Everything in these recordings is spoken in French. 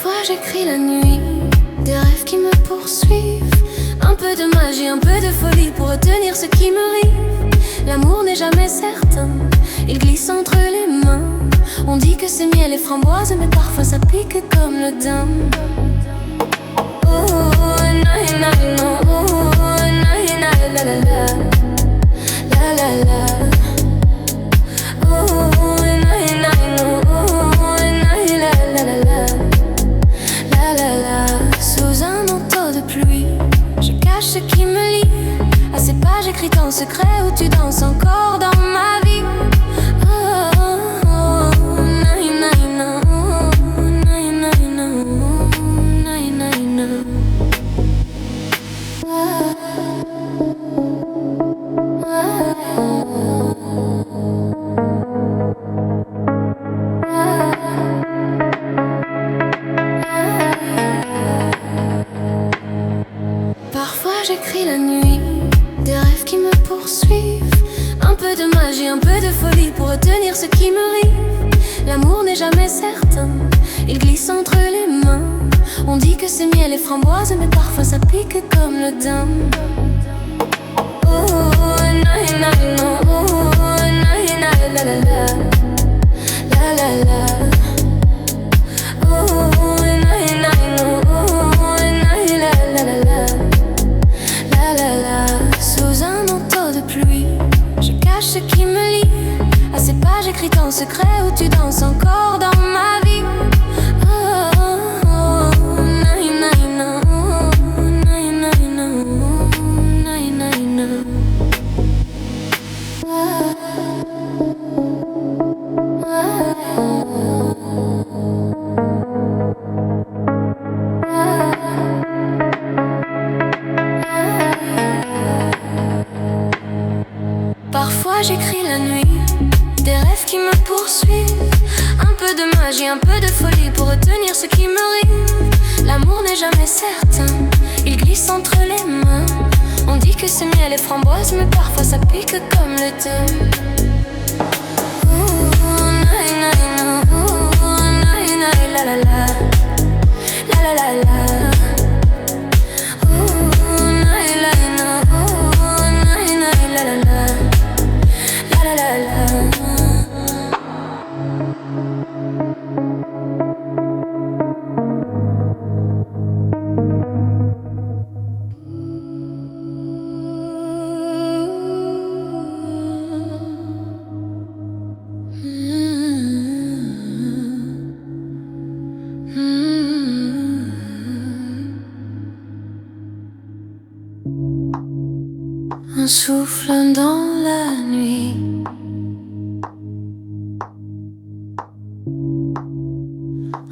Parfois j'écris la nuit, des rêves qui me poursuivent. Un peu de magie, un peu de folie pour retenir ce qui me rive. L'amour n'est jamais certain, il glisse entre les mains. On dit que c'est miel et framboise, mais parfois ça pique comme le daim. Oh, na na na, oh, na na la la la, la la la. Oh, na na na, oh, na la la la la, la la la. Sous un manteau de pluie, je cache ce qui me lie à ces pages écrites en secret où tu danses encore dans ma vie. J'écris la nuit, des rêves qui me poursuivent. Un peu de magie, un peu de folie pour retenir ce qui me rive. L'amour n'est jamais certain, il glisse entre les mains. On dit que c'est miel et framboise, mais parfois ça pique comme le daim. Oh, na na na, oh, na na la la la, la la la. Oh, na na na, oh, na la la la la. Sous un manteau de pluie, je cache ce qui me lie à ces pages écrites en secret où tu danses encore dans ma vie. Oh, na na na, oh, na na na, oh, na na na. Parfois j'écris la nuit, des rêves qui me poursuivent. Un peu de magie, un peu de folie pour retenir ce qui me rive. L'amour n'est jamais certain, il glisse entre les mains. On dit que c'est miel et framboise, mais parfois ça pique comme le thym. Oh, na na na, oh, na na la la la, la la la la. Oh, na na na, oh, na na la la la. La la la. Un souffle dans la nuit,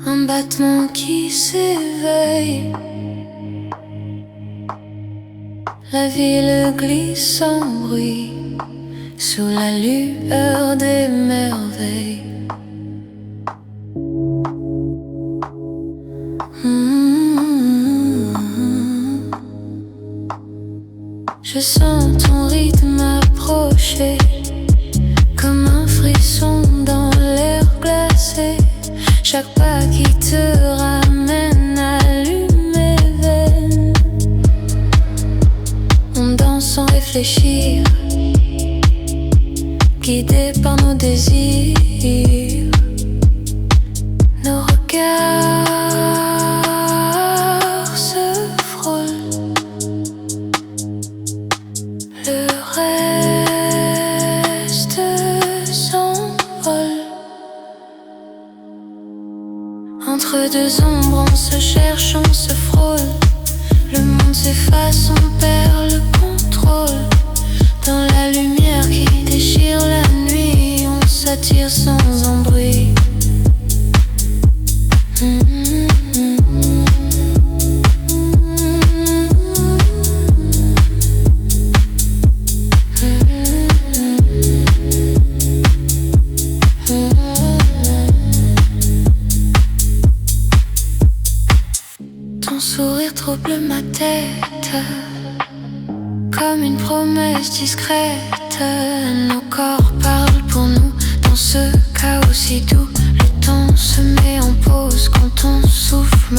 un battement qui s'éveille. La ville glisse sans bruit sous la lueur des merveilles. Je sens ton rythme approcher comme un frisson dans l'air glacé. Chaque pas qui te ramène allume mes veines. On danse sans réfléchir, guidés par nos désirs. Nos regards se frôlent. Le reste s'envole. Entre deux ombres, on se cherche, on se frôle. Le monde s'efface, on perd le contrôle. Dans la lumière qui déchire la nuit, on s'attire sans embrouille. Ton sourire trouble ma tête, comme une promesse discrète. Nos corps parlent pour nous dans ce chaos si doux. Le temps se met en pause quand on souffle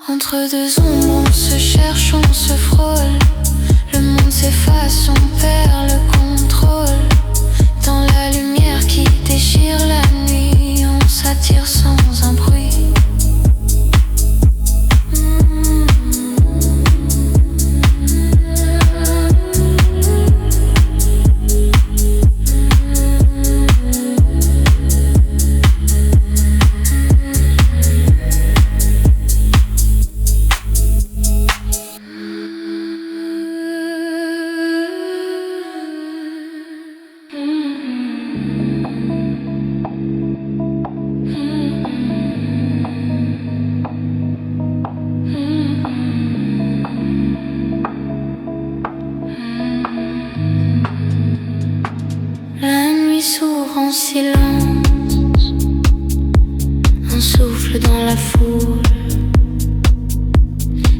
Entre deux ombres, on se cherche, on se frôle. Le monde s'efface, on perd le contrôle. Dans la lumière qui déchire la nuit, on s'attire sans un bruit. S'ouvre en silence, un souffle dans la foule,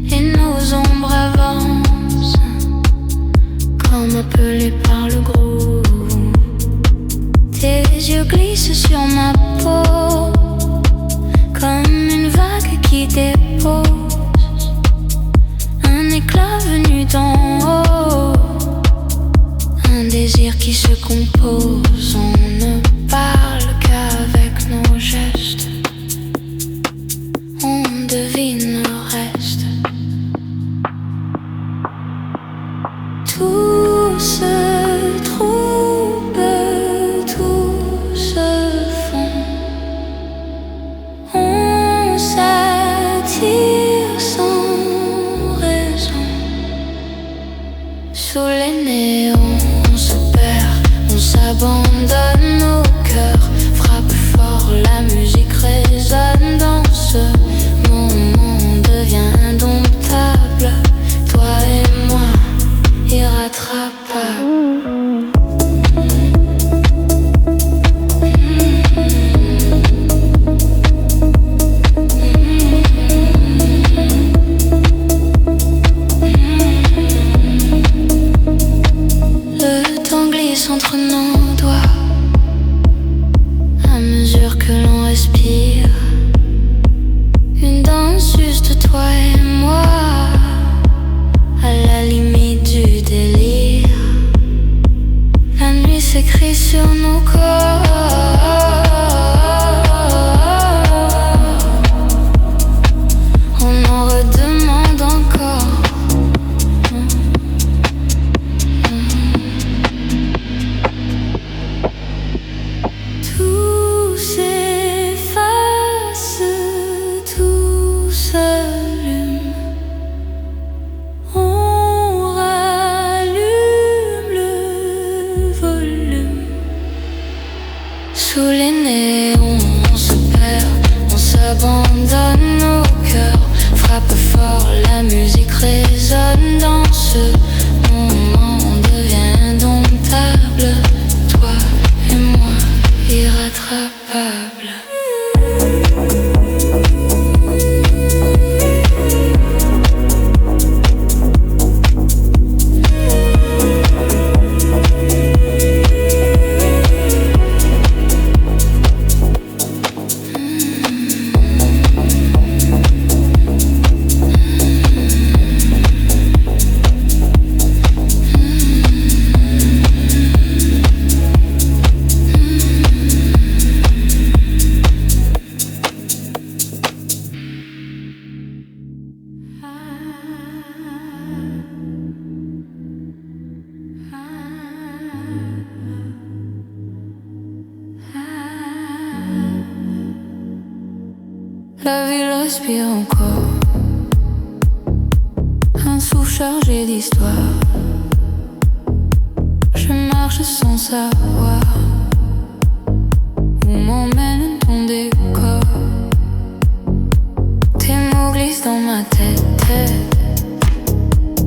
et nos ombres avancent, comme appelés par le groove. Tes yeux glissent sur ma peau, comme une vague qui dépose un éclat venu d'en haut. Un désir qui se compose, on ne parle qu'avec nos gestes. On devine le reste. Tout se trouble, tout se fond. On s'attire sans raison. Sous les néons s'abandonne au cœur, frappe fort, la musique résonne dans ce moment, devient indomptable, toi et moi, irrattrapable. Le temps glisse entre nos doigts, à mesure que l'on respire. Une danse juste toi et moi, à la limite du délire. La nuit s'écrit sur nos corps. On en redemande encore. Tout s'efface, tout s'allume. On rallume le volume. Sous les néons, on se perd, on s'abandonne au cœur. Frappe fort, la musique résonne dans ce moment. On devient indomptable, toi et moi, irrattrapable. La ville respire encore, un souffle chargé d'histoire. Je marche sans savoir où m'emmène ton décor. Tes mots glissent dans ma tête,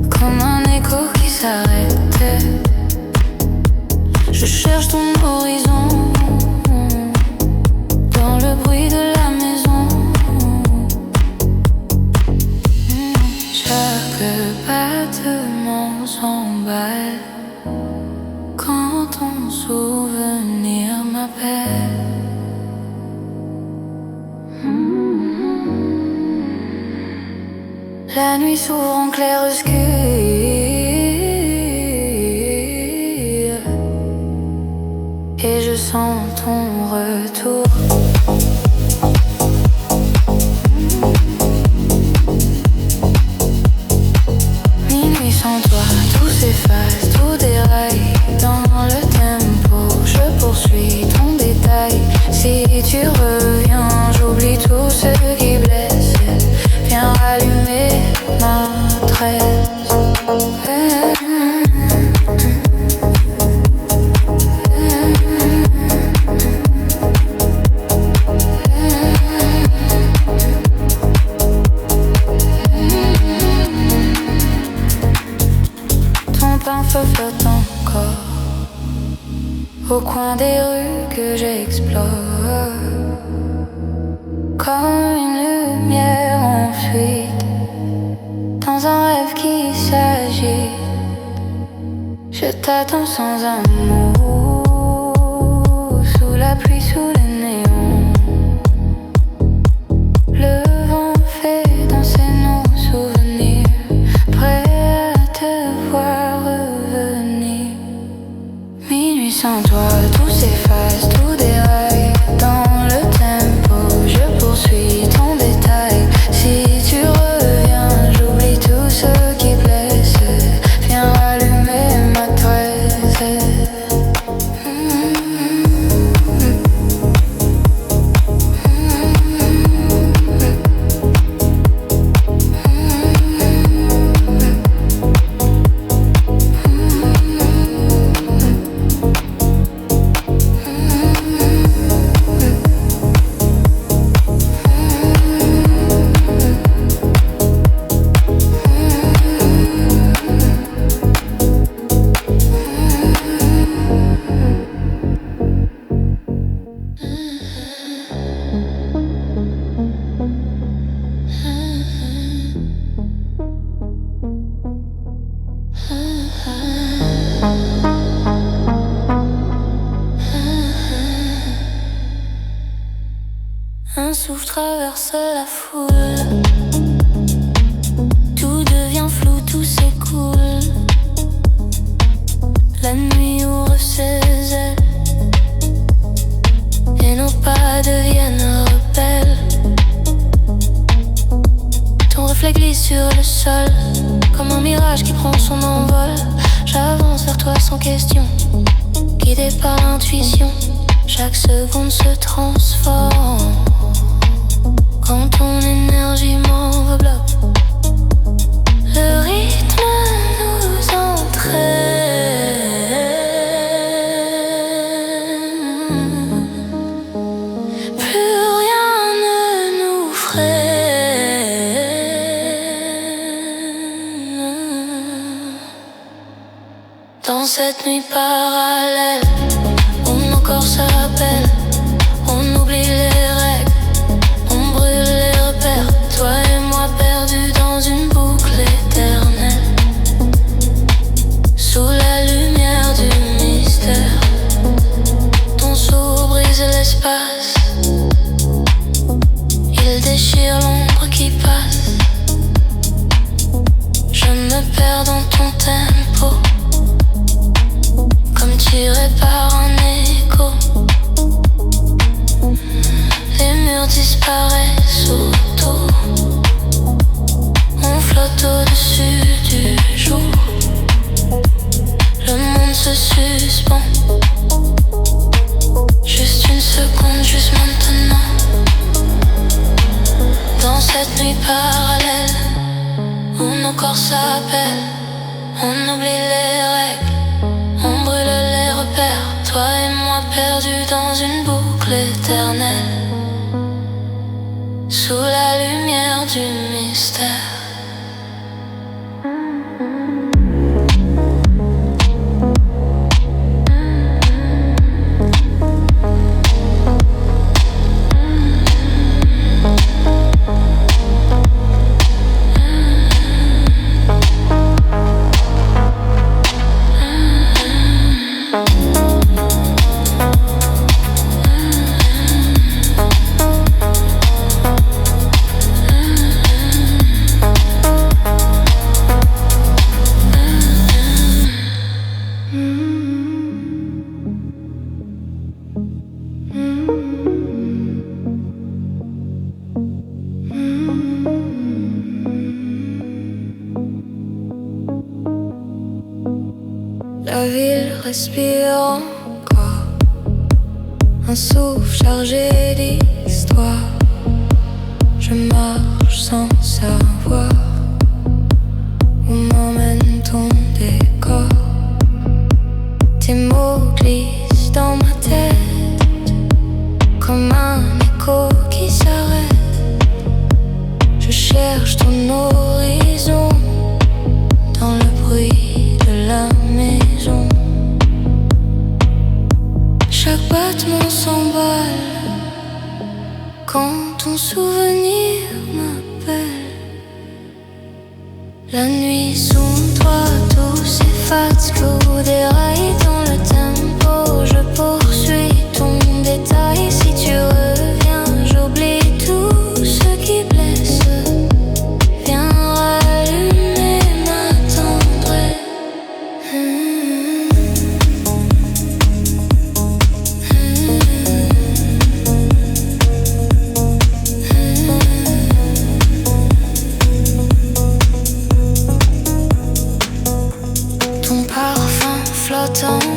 comme un écho qui s'arrête. Je cherche ton horizon dans le bruit de la maison. Chaque battement s'emballe quand ton souvenir m'appelle. La nuit s'ouvre en clair-obscur et je sens ton retour. Minuit sans toi, tout s'efface, tout déraille. Dans le tempo, je poursuis ton détail. Si tu reviens, j'oublie tout ce qui blesse. Viens rallumer ma tresse. Ton pain-feu flotte encore au coin des rues que j'explore, comme une lumière en fuite dans un rêve qui s'agite. Je t'attends sans un mot, sous la pluie, sous les néons. Le vent fait danser nos souvenirs, prêt à te voir revenir. Minuit sans toi, tout s'efface, tout déraille. Dans le tempo, je poursuis ton détail. Si tu reviens, j'oublie tout ce qui blesse. Viens rallumer ma tresse. Un souffle traverse la foule, tout devient flou, tout s'écoule. La nuit ouvre ses ailes et nos pas deviennent rebelles. Ton reflet glisse sur le sol, comme un mirage qui prend son envol. J'avance vers toi sans question, guidé par l'intuition. Chaque seconde se transforme quand ton énergie m'enveloppe. Le rythme nous entraîne, plus rien ne nous freine. Dans cette nuit parallèle, où nos corps s'appellent, on oublie les règles, on brûle les repères. Toi et moi perdus dans une boucle éternelle, sous la lumière du mystère. Ton souffle brise l'espace, il déchire l'ombre qui passe. Je me perds dans ton tempo, comme tiré par un écho. Les murs disparaissent autour, on flotte au-dessus du jour. Le monde se suspend, juste une seconde, juste maintenant. Dans cette nuit parallèle, où nos corps s'appellent, on oublie les règles, on brûle les repères. Toi et moi perdus dans une boucle éternelle, sous la lumière du mystère. La ville respire encore, un souffle chargé d'histoire. Je marche sans savoir où m'emmène ton décor. Tes mots glissent dans ma tête comme un écho qui s'arrête. Je cherche ton horizon dans le bruit de la maison. Chaque battement s'emballe quand ton souvenir m'appelle. La nuit sous toi tout s'efface, l'eau déraille dans le tempo. Je poursuis ton détail, si tu reviens j'oublie tout ce qui blesse. Viens rallumer ma tendresse.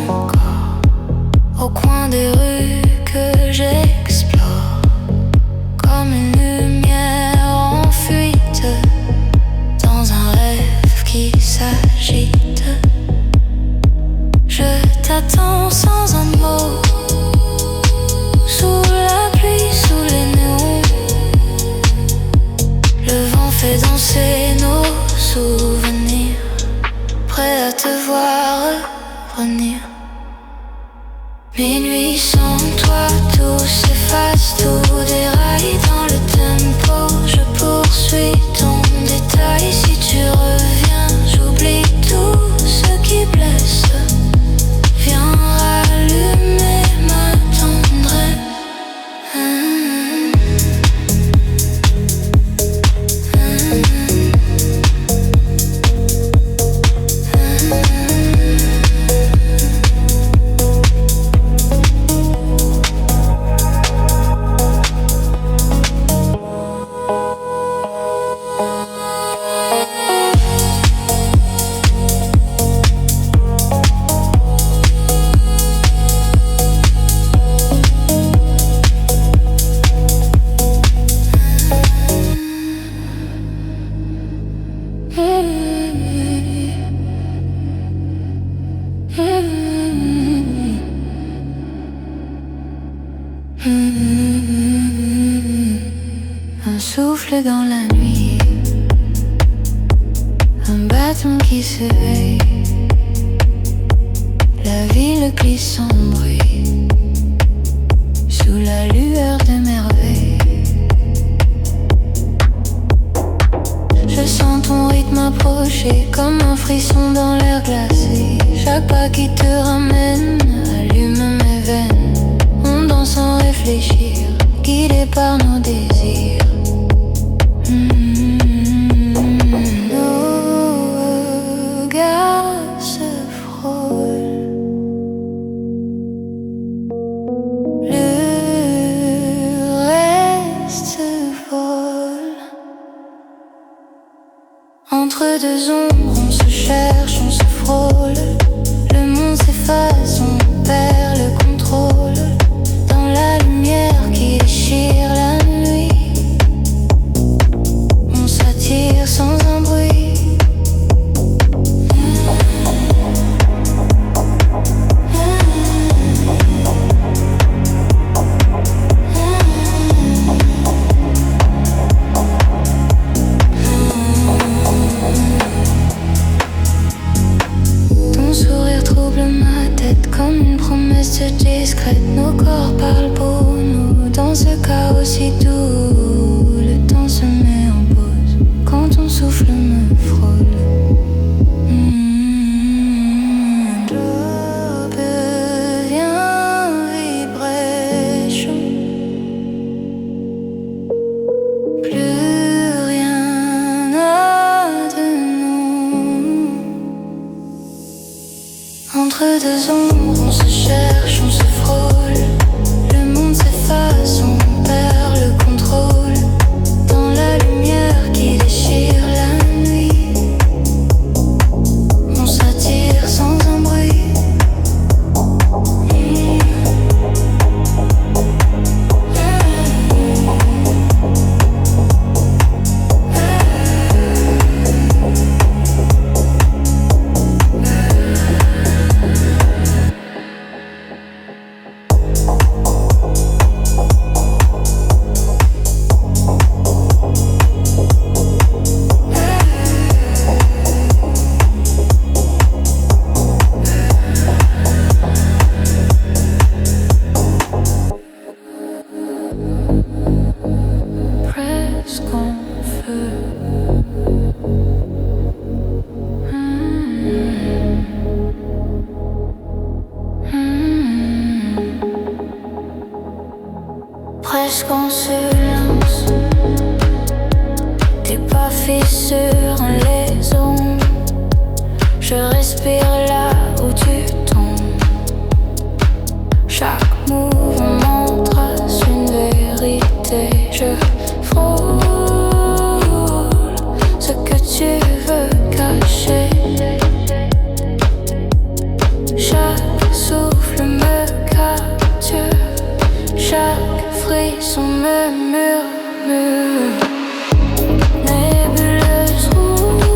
Encore au coin des rues que j'explore, comme une lumière en fuite dans un rêve qui s'agite. Je t'attends sans un mot, sous la pluie, sous les néons. Le vent fait danser nos souvenirs, prêt à te voir revenir. Minuit sans toi, tout s'efface, tout déraille dans le tempo. Je poursuis ton détail, si tu reviens, j'oublie tout ce qui blesse. Viens rallumer ma tendresse. Un souffle dans la nuit, un battement qui s'éveille. La ville glisse sans bruit sous la lueur des merveilles. Je sens ton rythme approcher comme un frisson dans l'air glacé. Chaque pas qui te ramène allume mes veines. On danse sans réfléchir, guidé par nos désirs. Nos regards se frôlent. Le reste vole. Entre deux ombres, on se cherche, on se frôle. Le monde s'efface, on perd le contrôle. Dans la lumière qui déchire la nuit, on s'attire sans un bruit. Ton sourire trouble ma tête comme une promesse discrète. Nos corps parlent pour nous dans ce chaos si doux. Le temps se met en pause quand ton souffle me frôle. L'eau devient vibration. Plus rien n'a de nous. Entre deux ombres, on se cherche, on se frôle. Le monde s'efface, on perd le contrôle. Dans la lumière qui déchire la nuit, on s'attire sans un bruit. fissure dans les ondes. Je respire là où tu tombes. Chaque mouvement trace une vérité. Je frôle ce que tu veux cacher. Chaque souffle me capture. Chaque frisson me murmure. Nébuleuse rouge,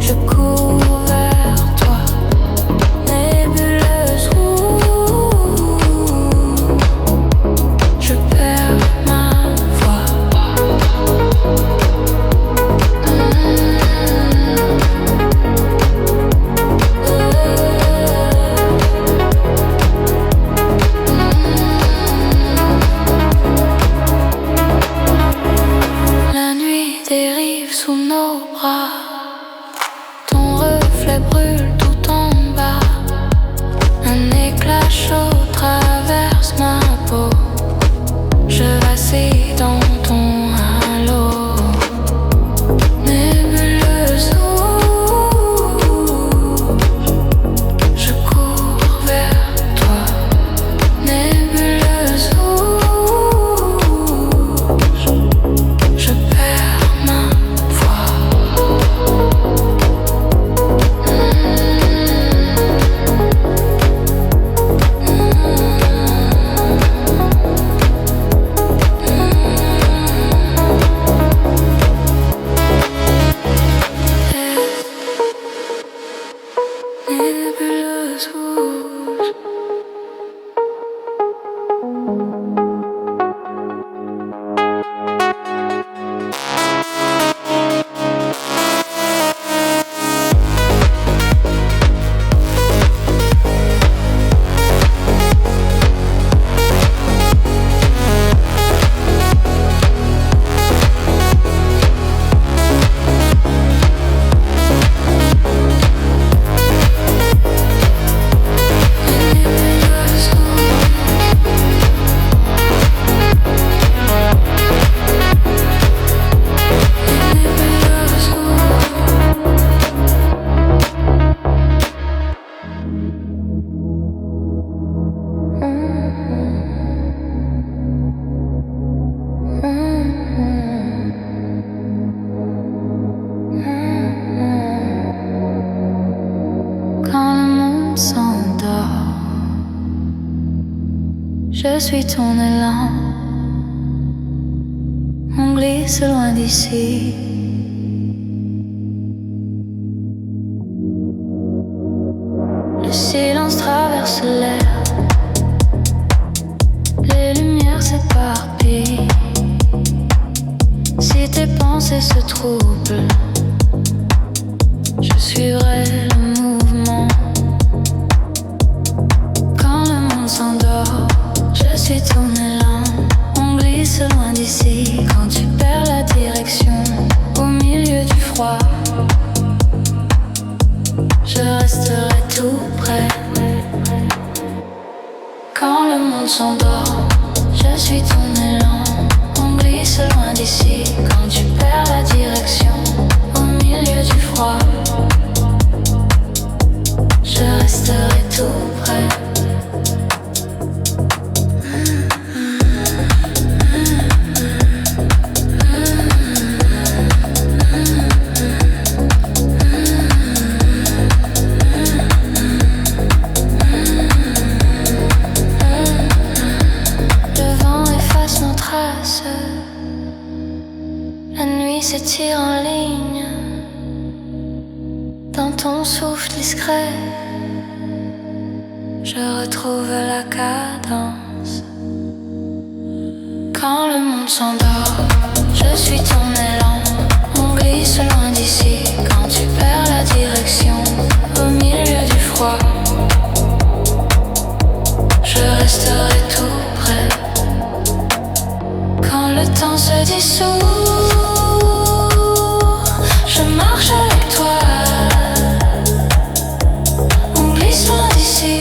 je cours vers toi. Nébuleuse rouge, je perds ma voix. La nuit dérive sous nos bras. Ton reflet brûle tout en bas. Un éclat chaud traverse ma peau. Je vacille dans ton halo. Nébuleuse rouge, je cours vers toi. Nébuleuse rouge, je perds ma voix. Nébuleuse rouge. Quand le monde s'endort, je suis ton élan. On glisse loin d'ici. Le silence traverse l'air. Les lumières s'éparpillent. Si tes pensées se troublent, je suivrai le mouvement. Quand le monde s'endort, je suis ton élan. On glisse loin d'ici. Quand tu perds la direction, au milieu du froid, je resterai tout près. Quand le monde s'endort, je suis ton élan. On glisse loin d'ici. Quand tu perds la direction, au milieu du froid, je resterai tout près. Le vent efface nos traces. La nuit s'étire en ligne. Dans ton souffle discret, je retrouve la cadence. Quand le monde s'endort, je suis ton élan. On glisse loin d'ici. Quand tu perds la direction, au milieu du froid, je resterai tout près. Quand le temps se dissout, je marche avec toi. On glisse loin d'ici.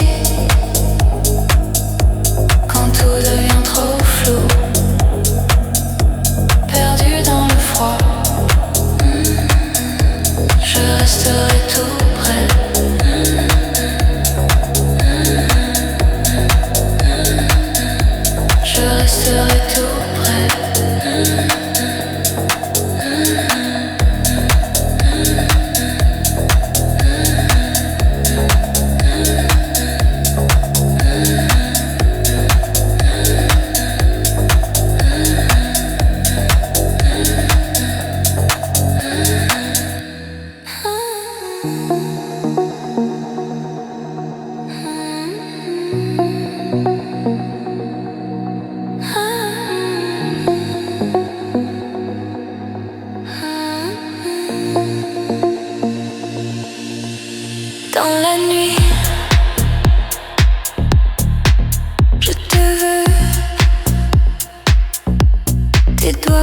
Quand tout devient trop flou, perdu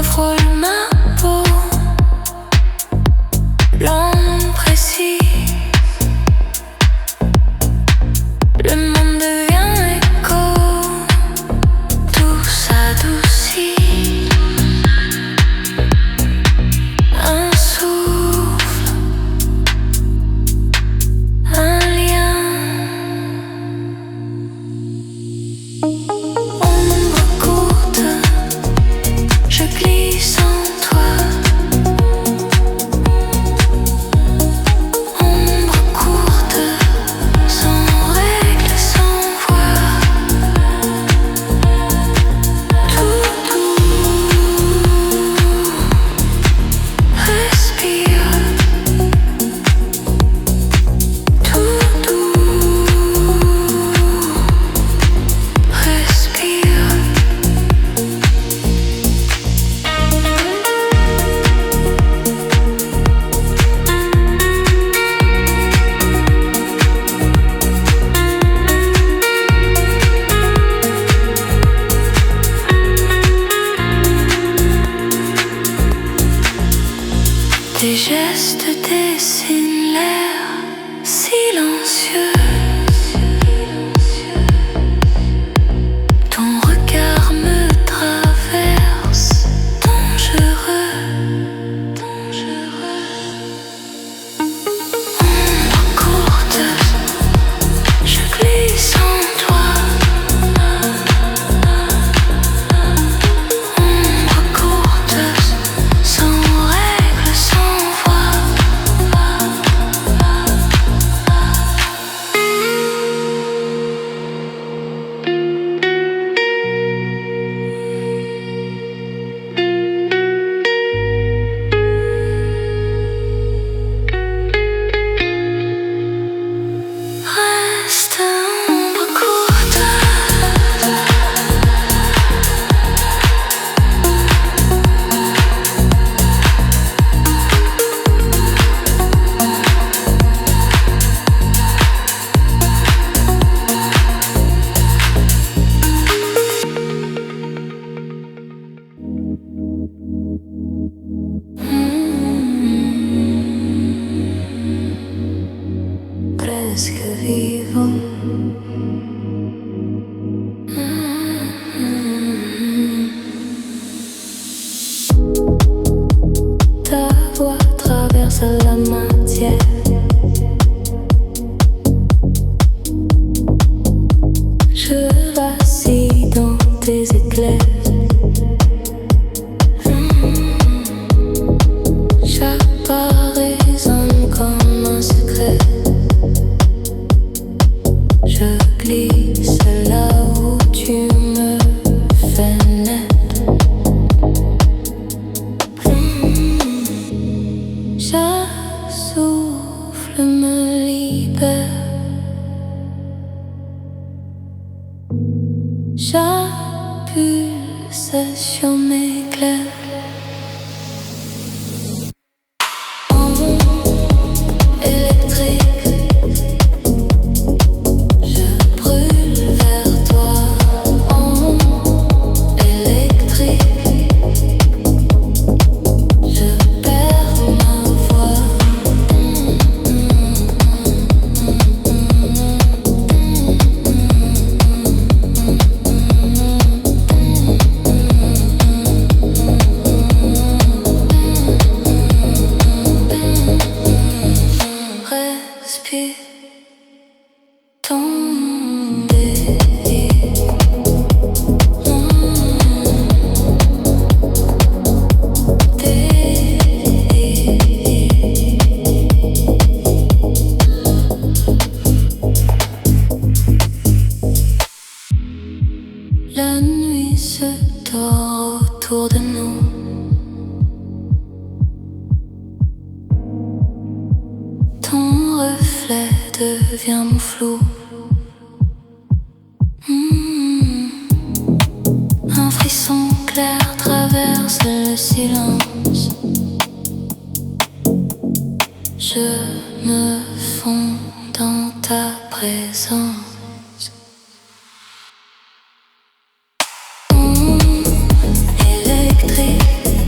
frôle ma peau, l'ombre précis. Le monde devient écho, tout s'adoucit. Un souffle, un lien. Ombre courte, je glisse en toi. Ombre courte, sans règle, sans voix. Tout doux, respire. Tout doux, respire. Tes gestes dessinent l'air silencieux. Ton regard me traverse, dangereux, dangereux. Ombre courte, je glisse en toi. Ombre courte, sans règle, sans voix. Reste ombre courte. Presque vivant. Ta voix traverse la matière. Je vacille dans tes éclairs. J'apparais comme un secret. Je glisse là où tu me fais naître. Chaque souffle me libère. Chaque pulsation m'éclaire. Électrique, je brûle vers toi. Électrique, je perds ma voix. Respire ton désir. La nuit se tord autour de nous. Ton reflet devient mon flou. Un frisson clair traverse le silence. Je me fonds dans ta présence. Électrique,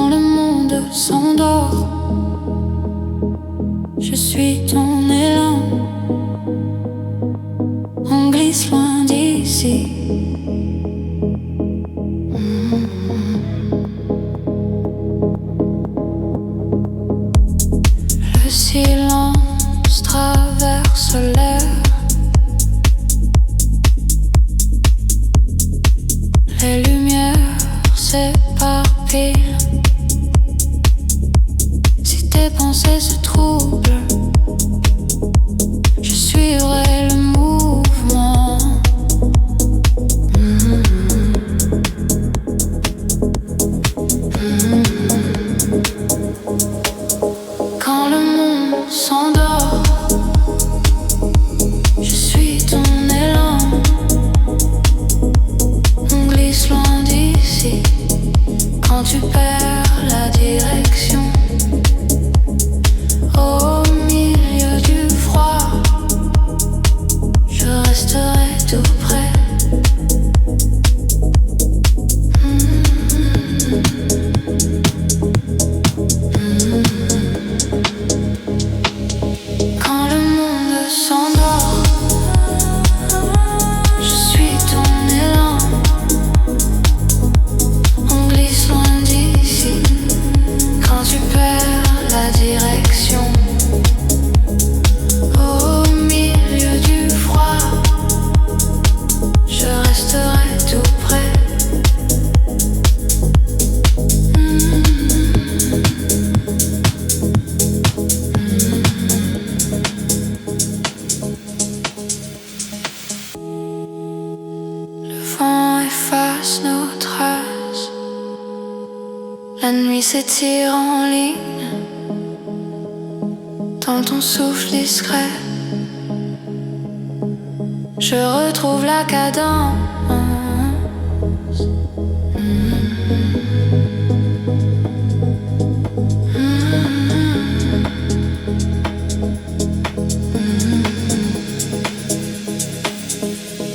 Quand le monde s'endort, je suis ton élan. On glisse loin d'ici. Le silence traverse l'air. Les lumières s'éparpillent. Si tes pensées se troublent, je suivrai le mouvement. Quand le monde s'endort, je suis ton élan. On glisse loin d'ici. Quand tu perds la direction, au milieu du froid, je resterai tout près. Quand le monde s'endort, je suis ton élan. On glisse loin d'ici. Quand tu perds la direction, au milieu du froid, je resterai tout près. Le vent efface nos traces. La nuit s'étire en ligne dans ton souffle discret. Je retrouve la cadence.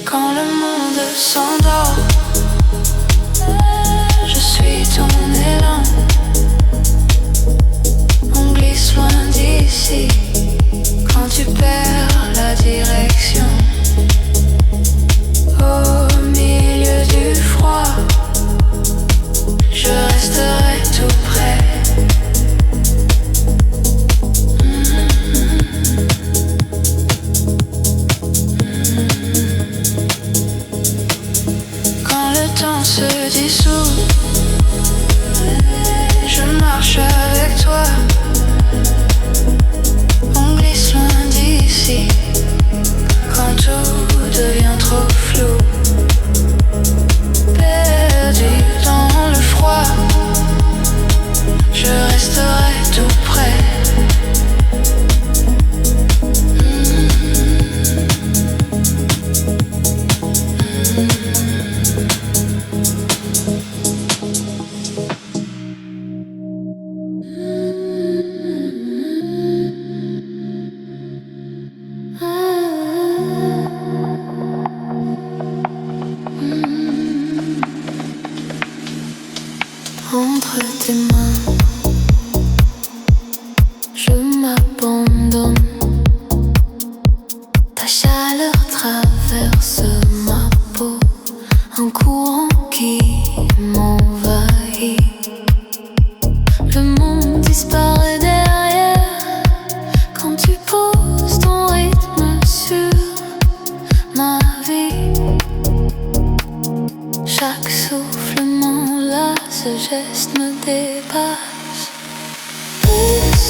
Quand le monde s'endort, je suis ton élan. On glisse loin d'ici. Quand tu perds la direction, au milieu du froid, je resterai tout près. Quand le temps se dissout, je marche avec toi. On glisse loin d'ici. Quand tout devient trop flou, perdu dans le froid, je resterai tout près. Entre tes mains, je m'abandonne. Ta chaleur traverse ma peau, un courant qui m'envahit. Le monde disparaît derrière quand tu poses ton rythme sur ma vie. Chaque souffle m'enlace, ce geste me dépasse. Plus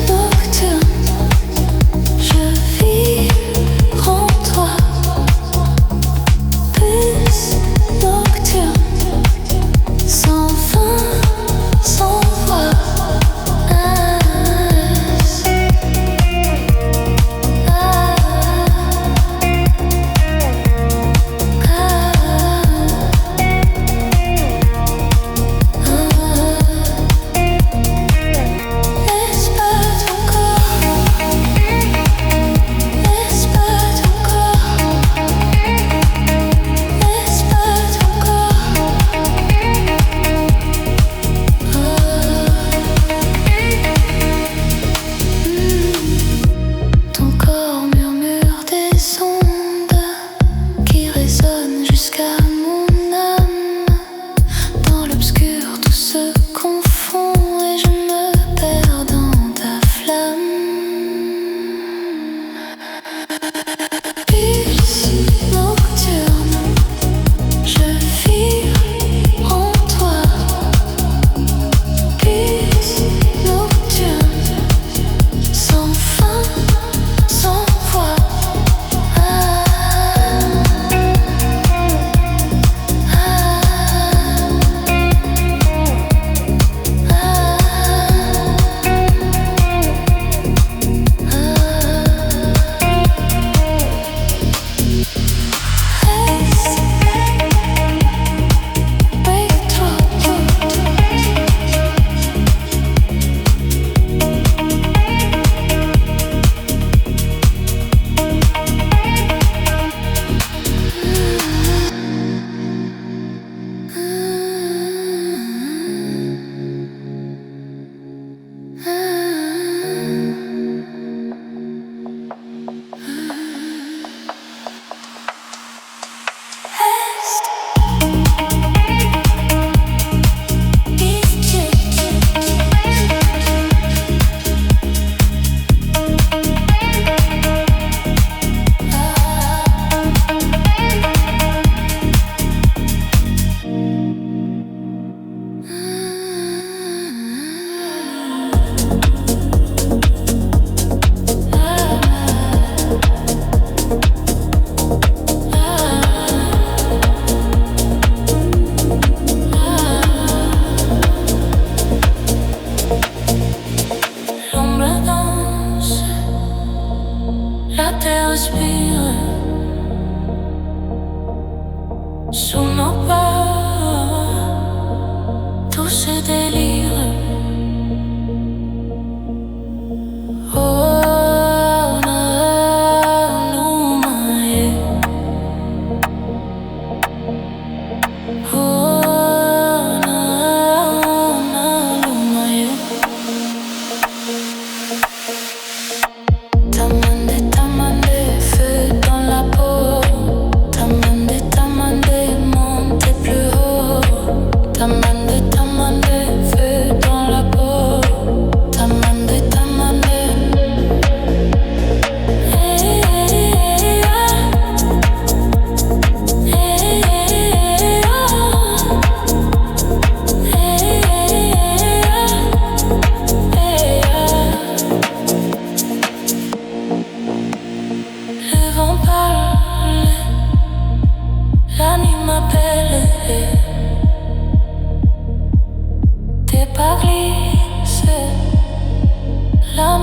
nocturne, je vis en toi. Plus nocturne, sans fin, sans voix.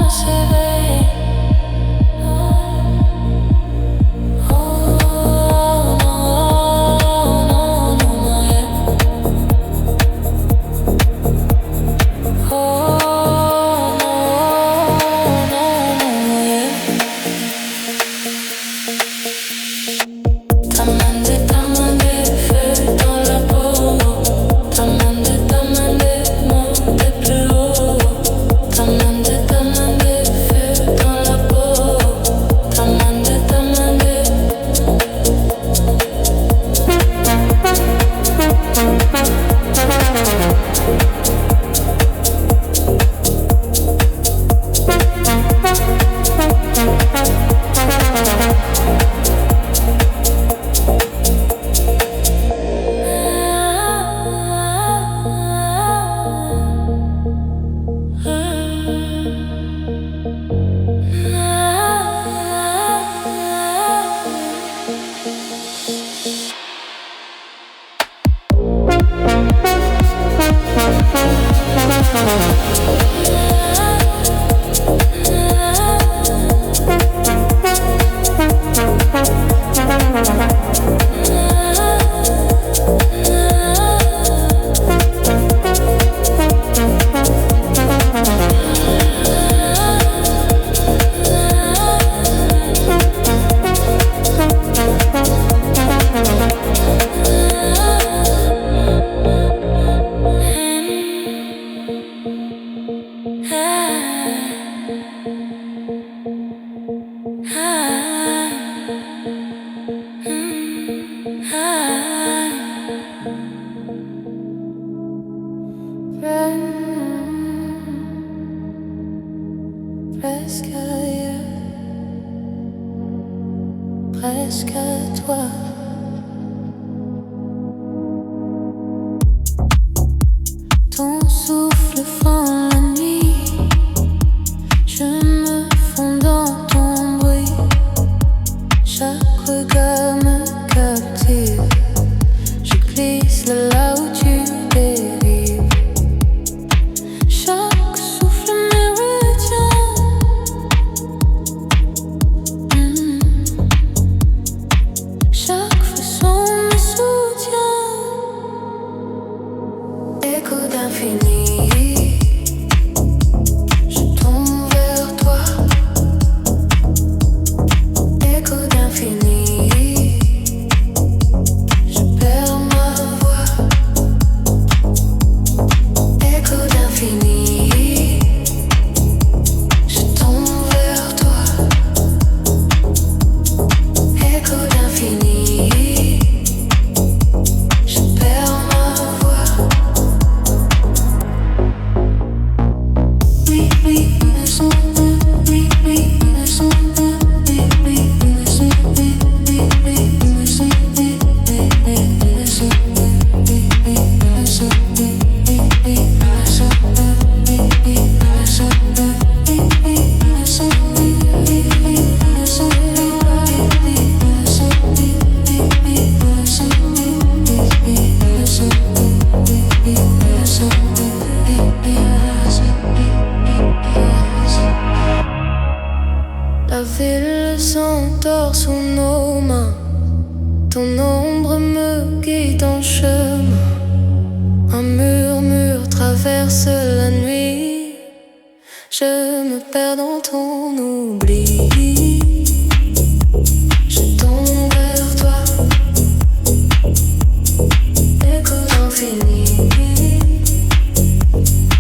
s'éveille. Presque ailleurs, presque à toi. Ton souffle fend la nuit, je me fonds dans ton bruit. Chaque regard me captive, je glisse là où tu dérives. Chaque souffle me retient. Chaque frisson me soutient. Écho d'infini, je tombe vers toi. Écho d'infini, je perds ma voix. Écho d'infini, je tombe vers toi. Écho d'infini, je perds ma voix. Oui, oui, le son, oui, oui, le son, oui, oui, le son, oui, oui, le son, oui, oui, le son, oui, oui, le son, oui, oui, le son, oui, oui, le son, oui, oui, le son, oui, oui, le son, la ville s'endort sous nos mains. Ton ombre me guide en chemin. Un murmure traverse la nuit. Je me perds dans ton oubli. Je tombe vers toi. Écho d'infini.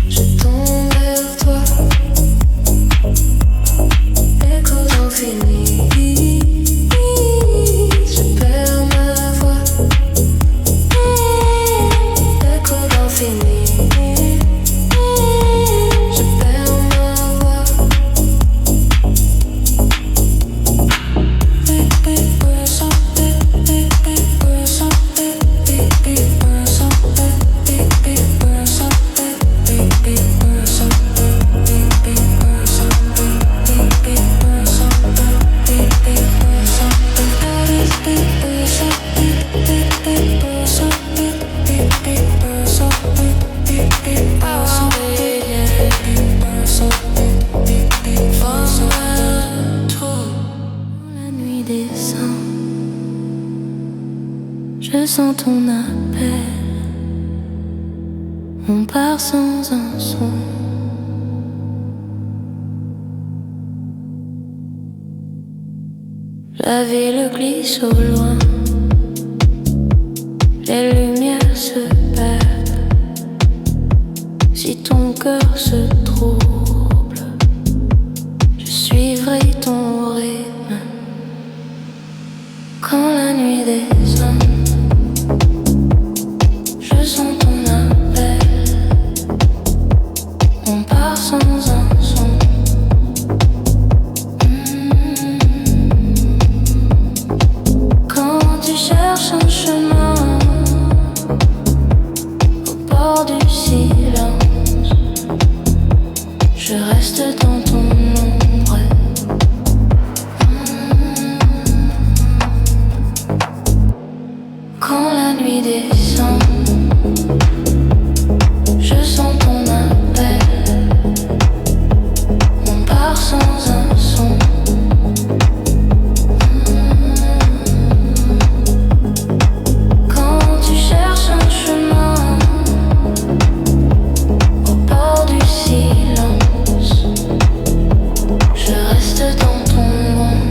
Je tombe vers toi. Écho d'infini. Je perds ma voix. Écho d'infini. Je perds ma voix. sens ton appel, on part sans un son. La ville glisse au loin, les lumières se perdent. Si ton cœur se trouble, je suivrai ton rythme. Quand la nuit descend, je sens ton appel, on part sans un son. Quand tu cherches un chemin au bord du silence, je reste dans ton ombre. Quand la nuit descend, je sens ton appel, on part sans un son. Quand tu cherches un chemin au bord du silence, je reste dans ton ombre.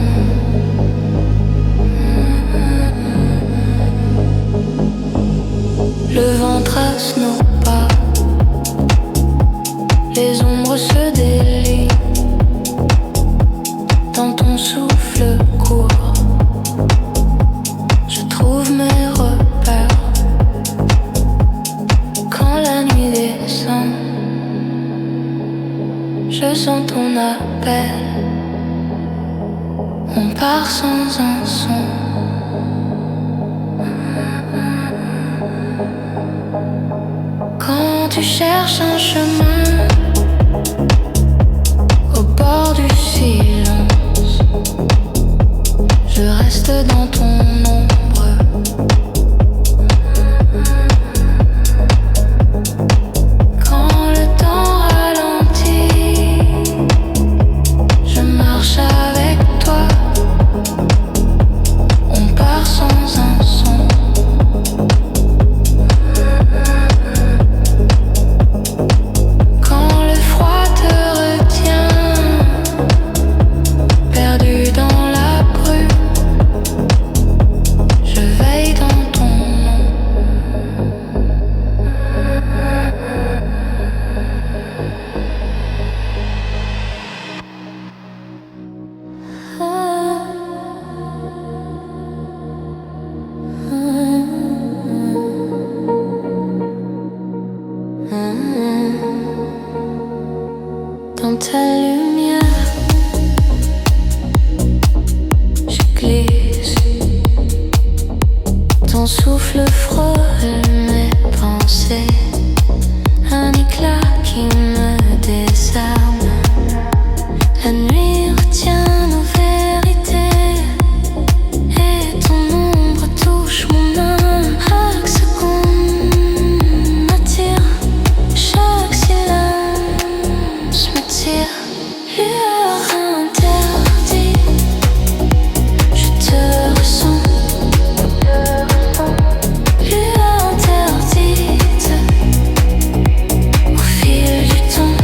Le vent trace nos pas, les ombres se délient dans ton souffle court. Je trouve mes repères. Quand la nuit descend, je sens ton appel, on part sans un son. Quand tu cherches un chemin au bord du silence, je reste dans ton ombre. Quand le temps ralentit, je marche avec toi, on part sans un son. Quand le froid te retient, perdu dans la brume, je veille dans ton nom. Dans ta lumière, je glisse. Ton souffle frôle mes pensées, un éclat qui me désarme. La nuit retient nos vérités et ton ombre touche mon âme. Chaque seconde m'attire, chaque silence me tire. Lueur interdite, je te ressens. Lueur interdite, au fil du temps.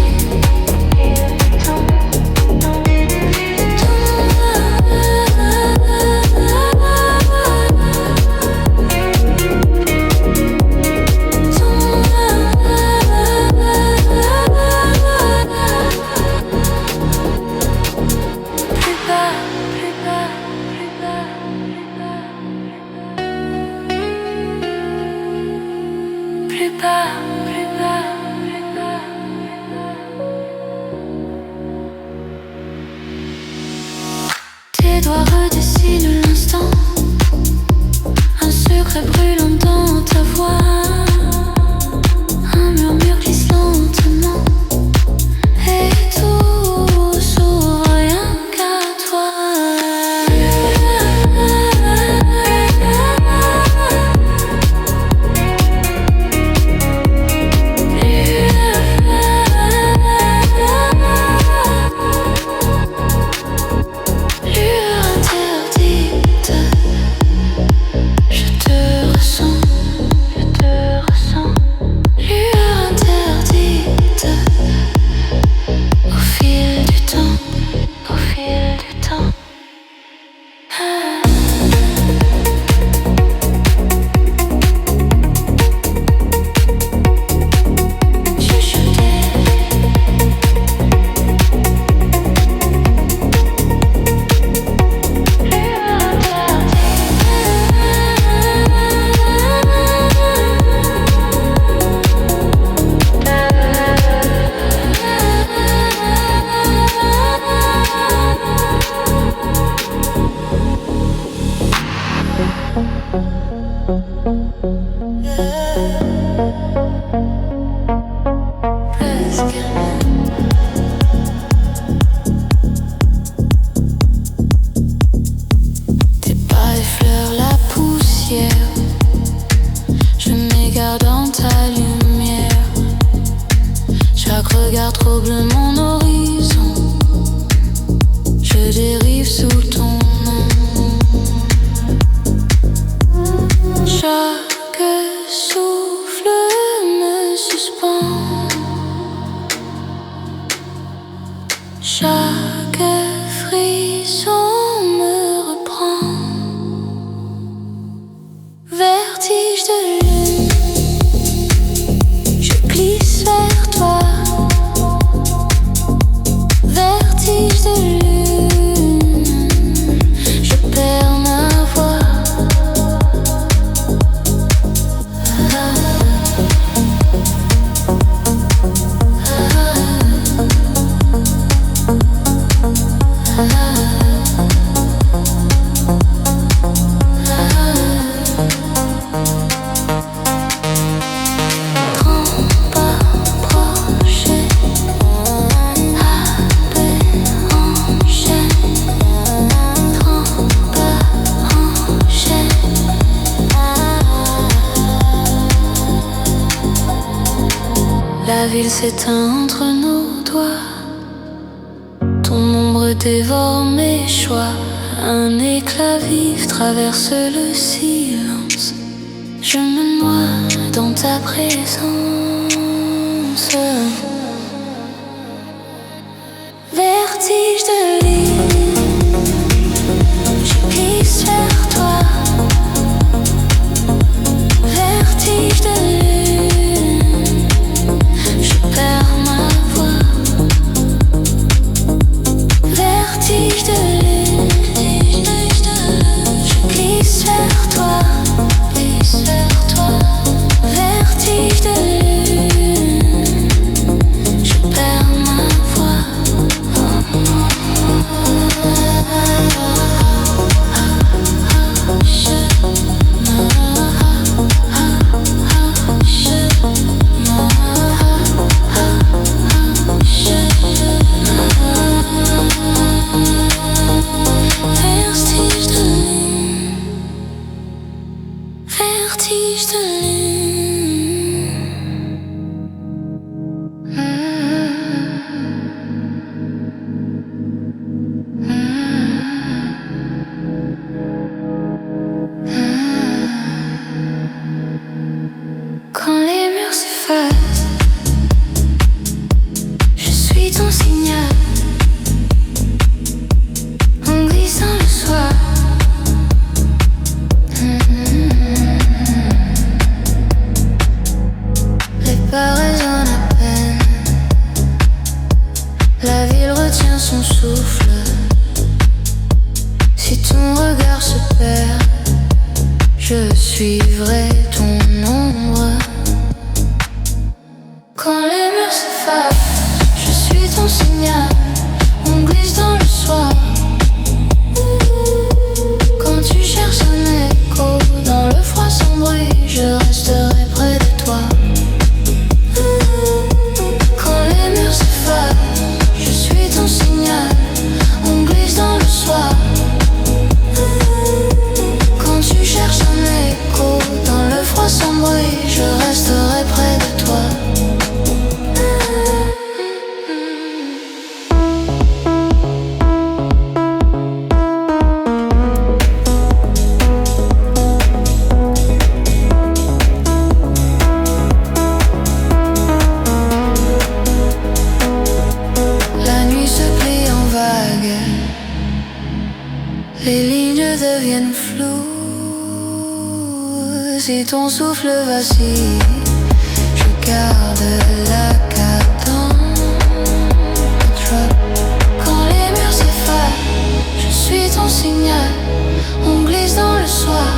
Plus bas, plus bas, plus bas, plus bas. Plus bas, plus bas, plus bas, tes doigts redessinent l'instant, un secret brûlant dans ta voix. Un murmure glisse lentement et tout s'ouvre rien qu'à toi. Lueur interdite, je te ressens. Chaque regard trouble mon horizon. Je dérive sous ton nom. Chaque souffle me suspend. Chaque frisson me reprend. Vertige de lune, je glisse vers toi. Vertige de lune, je perds ma voix. La ville s'éteint entre nos doigts. Ton ombre dévore mes choix. Un éclat vif traverse le silence. Je me noie dans ta présence. Vertige de l'île, je glisse vers toi. Vertige de lune, je perds ma voix. Vertige de lune, je glisse vers toi. Glisse vers toi. Vertige de lune, je perds ma voix. Vertige de lune, vertige de lune. Quand les murs s'effacent, je suis ton signal. On glisse dans le soir. Les pas résonnent à peine. La ville retient son souffle. Si ton regard se perd, je suivrai ton ombre. Quand les murs s'effacent, je suis ton signal. On glisse dans le soir. Quand tu cherches un écho dans le froid sans bruit, je resterai près de toi. Quand les murs s'effacent, je suis ton signal. On glisse dans le soir. Quand tu cherches un écho dans le froid sans bruit, je resterai près de toi. La nuit se plie en vagues. Les lignes deviennent floues. Si ton souffle vacille, je garde la cadence. Quand les murs s'effacent, je suis ton signal. On glisse dans le soir.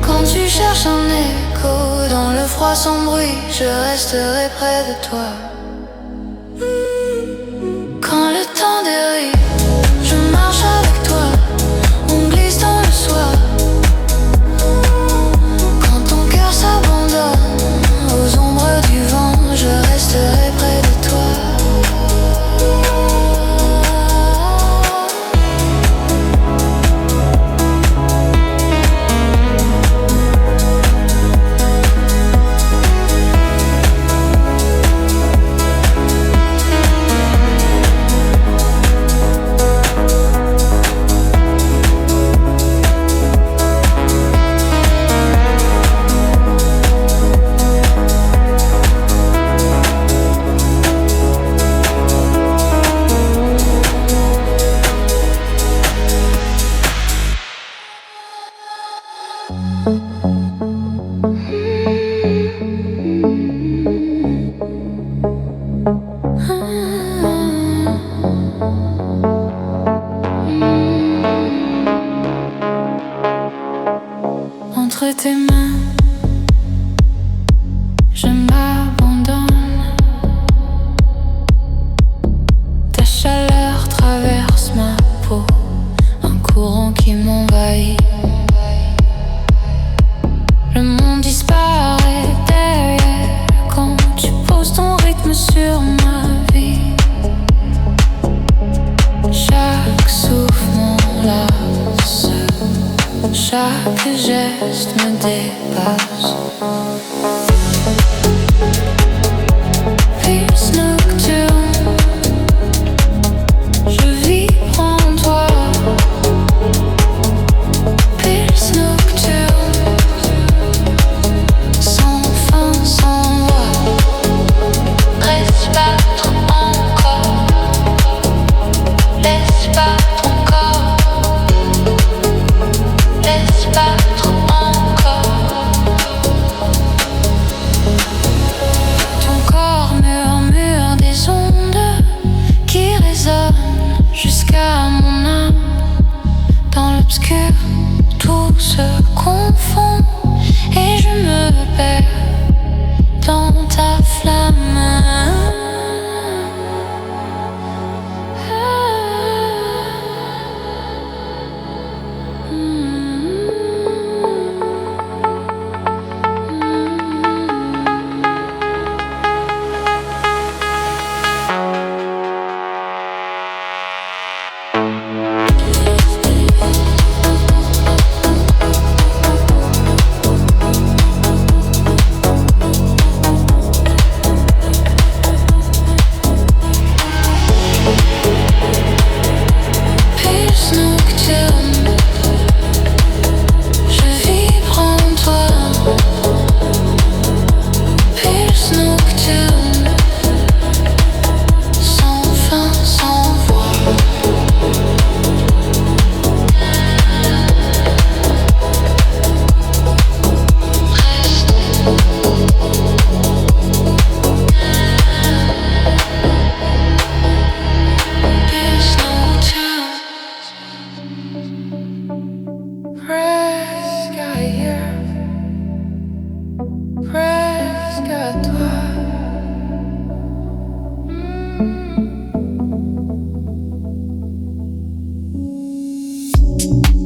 Quand tu cherches un écho dans le froid sans bruit, je resterai près de toi. Quand le temps dérive, je marche avec toi. On glisse dans le soir. Quand ton cœur s'abandonne aux ombres du vent, je resterai près de toi. imposes ton rythme sur ma vie. Chaque souffle m'enlace, chaque geste me dépasse. Pulse nocturne, je vibre en toi. Pulse nocturne, sans fin, sans voix. Reste battre encore, laisse battre ton corps, laisse battre encore. Ton corps murmure des ondes qui résonnent jusqu'à mon âme. Dans l'obscur, tout se confond et je me perds dans ta flamme.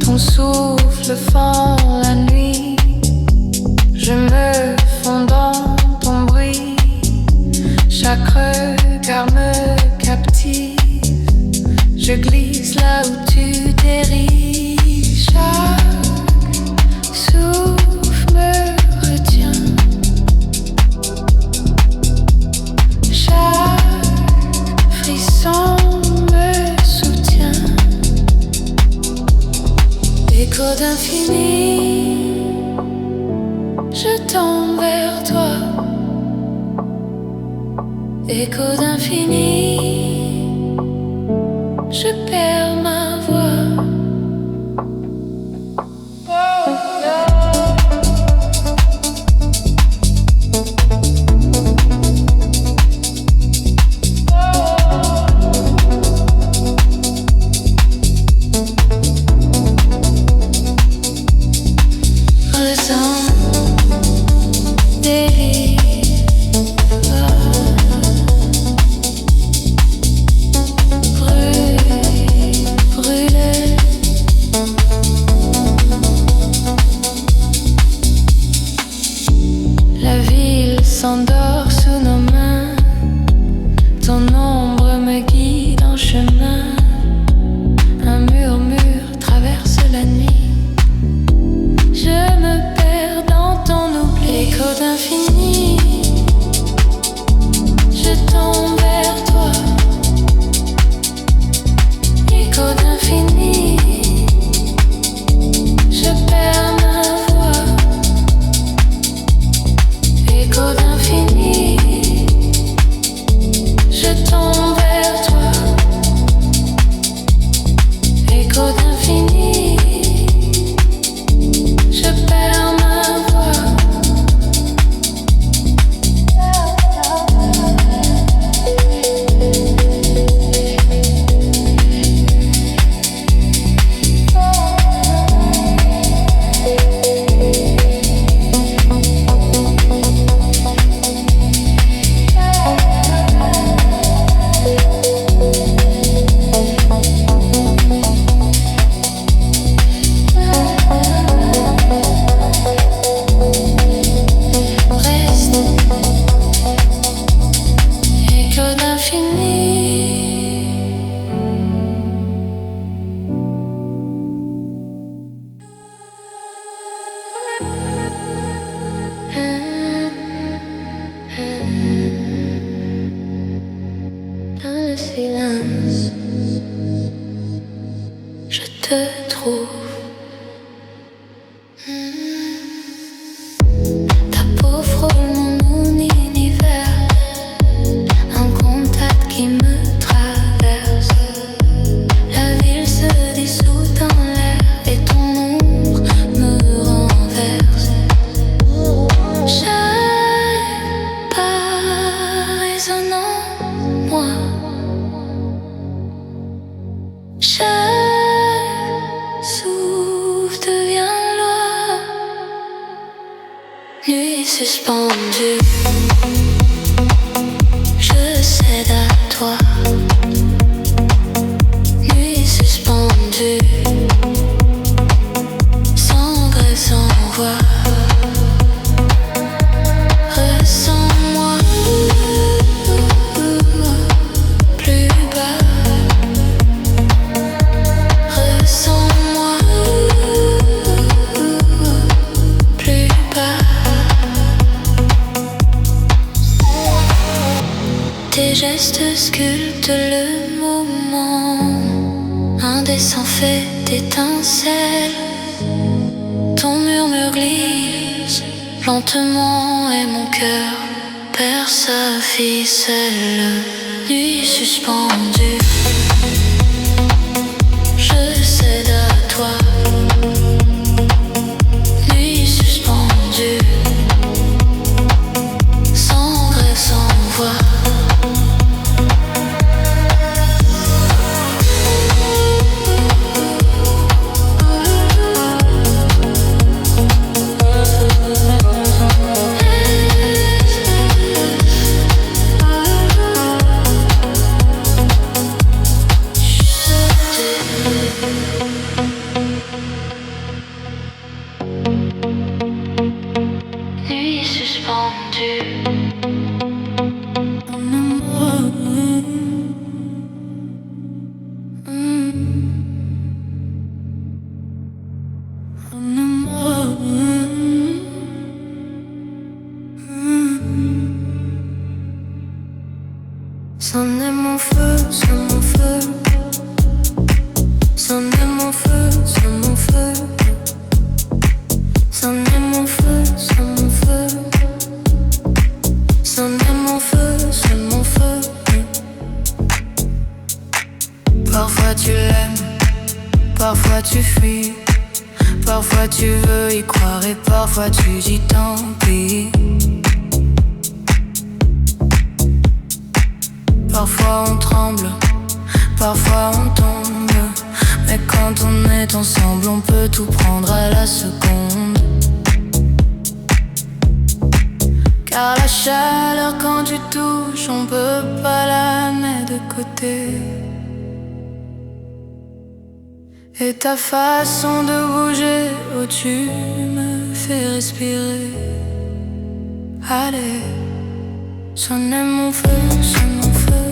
Ton souffle fend la nuit, je me fonds dans ton bruit. Chaque regard me captive, je glisse là où tu dérives. Chaque souffle me retient, chaque frisson me soutient. Écho d'infini, je tends vers toi. Écho d'infini, je perds ma voix. Brûle silence, je te trouve. Ta peau frôle mon univers, un contact qui me traverse. La ville se dissout dans l'air et ton ombre me renverse. Chaque pas résonne en moi, chaque souffle devient loi. Nuit suspendue, je cède à toi. Nuit suspendue, sans grève, sans voix. Ressens-moi plus bas. Ressens-moi plus bas. Tes gestes sculptent le moment, indécent fait d'étincelles. Ton murmure glisse lentement et mon cœur perd sa ficelle. Nuit suspendue, je cède à toi. Nuit suspendue, sans grève, sans voix. Nuit suspendue. C'en est mon feu, c'est mon feu. C'en est mon feu, c'est mon feu. C'en est mon feu, c'est mon feu. C'en est mon feu, c'est mon feu. Parfois tu l'aimes, parfois tu fuis. Parfois tu veux y croire et parfois tu dis tant pis. Parfois on tremble, parfois on tombe. Mais quand on est ensemble, on peut tout prendre à la seconde. Car la chaleur quand tu touches, on peut pas la mettre de côté. Et ta façon de bouger, oh tu me fais respirer. Allez, sonne mon feu, sonne mon feu.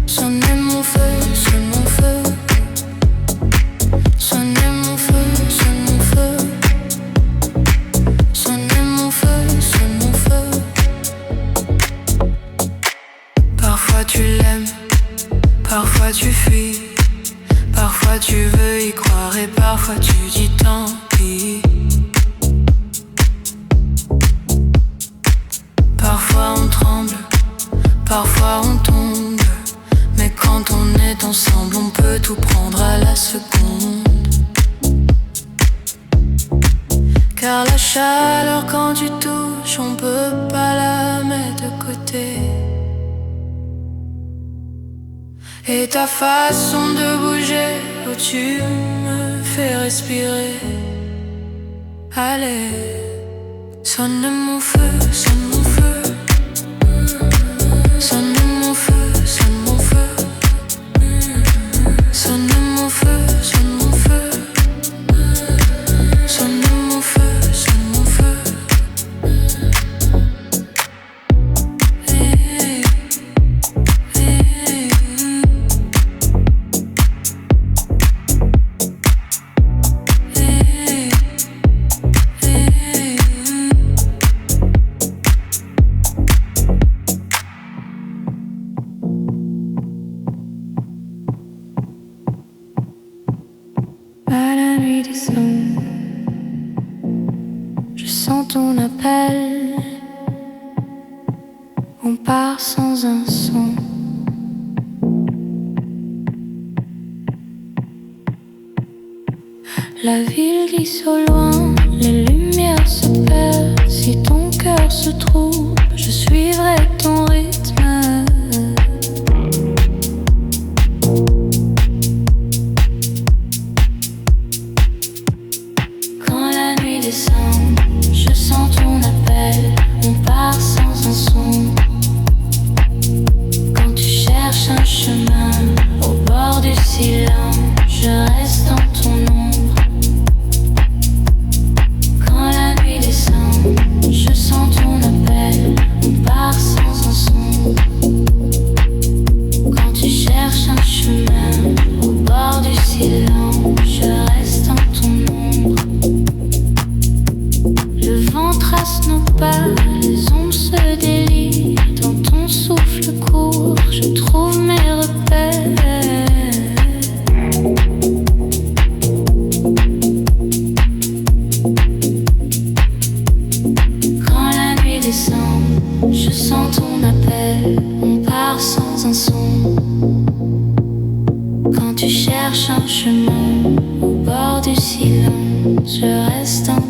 Sonnez mon feu, sonne mon feu. Sonnez mon feu, sonne mon feu. Sonnez mon feu, sonne mon feu. Parfois tu l'aimes, parfois tu fuis. Parfois tu veux y croire et parfois tu dis tant pis. Parfois on tremble, parfois on tombe. Mais quand on est ensemble, on peut tout prendre à la seconde. Car la chaleur quand tu touches, on peut pas la mettre de côté. Et ta façon de bouger, oh tu me fais respirer. Allez, sonne mon feu, sonne mon feu. Sonne mon feu, sonne mon feu. Sonne mon feu, sonne mon feu. Sonne mon feu, sonne mon feu. Hey, hey, hey, hey. on part sans un son. La ville glisse au loin, les lumières se perdent. Si ton cœur se trouble, je suivrai ton rythme. Quand la nuit descend, je sens ton appel, on part sans un son. Quand tu cherches un chemin au bord du silence, je reste dans ton ombre. Quand la nuit descend, je sens ton appel, on part sans un son. Quand tu cherches un chemin au bord du silence, je reste dans ton ombre. Le vent trace nos pas, les ombres se délient. Dans ton souffle court, je trouve mes repères. Quand la nuit descend, je sens ton appel, on part sans un son. Quand tu cherches un chemin au bord du silence, je reste dans